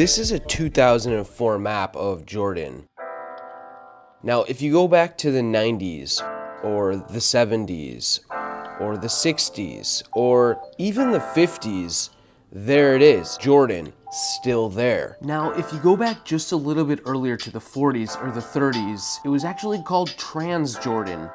This is a 2004 map of Jordan. Now, if you go back to the 90s, or the 70s, or the 60s, or even the 50s, there it is, Jordan, still there. Now, if you go back just a little bit earlier to the 40s or the 30s, it was actually called Transjordan.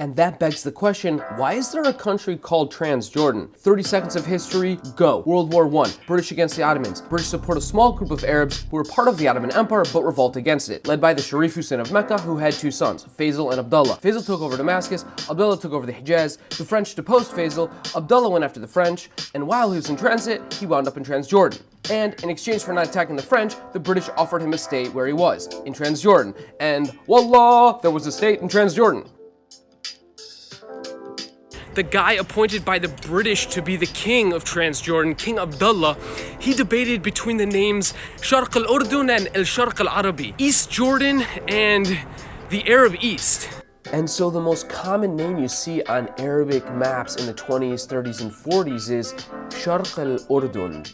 And that begs the question, why is there a country called Transjordan? 30 seconds of history, go. World War I, British against the Ottomans. British support a small group of Arabs who were part of the Ottoman Empire but revolt against it, led by the Sharif Hussein of Mecca, who had two sons, Faisal and Abdullah. Faisal took over Damascus, Abdullah took over the Hijaz. The French deposed Faisal, Abdullah went after the French, and while he was in transit, he wound up in Transjordan. And in exchange for not attacking the French, the British offered him a state where he was, in Transjordan. And wallah, there was a state in Transjordan. The guy appointed by the British to be the king of Transjordan, King Abdullah, he debated between the names Sharq al-Urdun and al-Sharq al-Arabi, East Jordan and the Arab East. And so the most common name you see on Arabic maps in the 20s, 30s, and 40s is Sharq al-Urdun.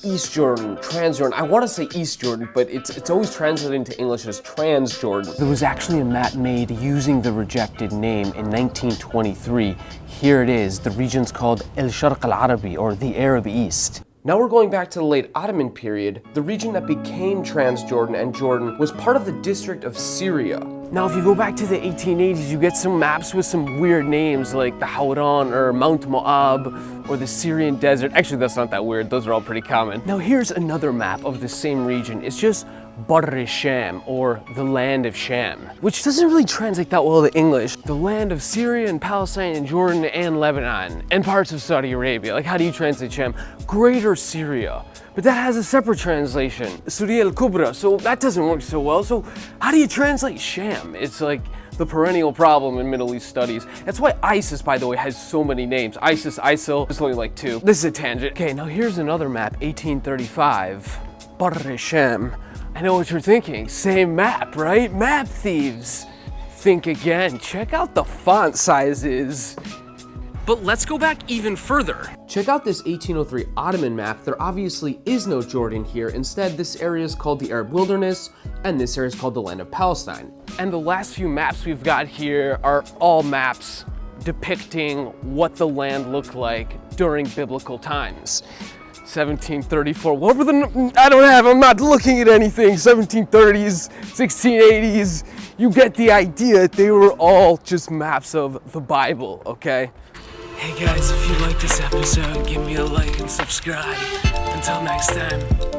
East Jordan, Transjordan. I want to say East Jordan, but it's always translated into English as Transjordan. There was actually a map made using the rejected name in 1923. Here it is. The region's called al-Sharq al-Arabi, or the Arab East. Now we're going back to the late Ottoman period. The region that became Transjordan and Jordan was part of the district of Syria. Now, if you go back to the 1880s, you get some maps with some weird names like the Hawran or Mount Moab or the Syrian desert. Actually, that's not that weird. Those are all pretty common. Now, here's another map of the same region. It's just Barr Sham, or the land of Sham, which doesn't really translate that well to English. The land of Syria and Palestine and Jordan and Lebanon and parts of Saudi Arabia. Like, how do you translate Sham? Greater Syria. But that has a separate translation, Surya al-Kubra, so that doesn't work so well. So how do you translate Sham? It's like the perennial problem in Middle East studies. That's why ISIS, by the way, has so many names. ISIS, ISIL, there's only like two. This is a tangent. Okay, now here's another map, 1835, Barr Sham. I know what you're thinking, same map, right? Map thieves. Think again, check out the font sizes. But let's go back even further. Check out this 1803 Ottoman map. There obviously is no Jordan here. Instead, this area is called the Arab Wilderness, and this area is called the land of Palestine. And the last few maps we've got here are all maps depicting what the land looked like during biblical times. 1734, what were I'm not looking at anything. 1730s, 1680s, you get the idea. They were all just maps of the Bible, okay? Hey guys, if you like this episode, give me a like and subscribe. Until next time.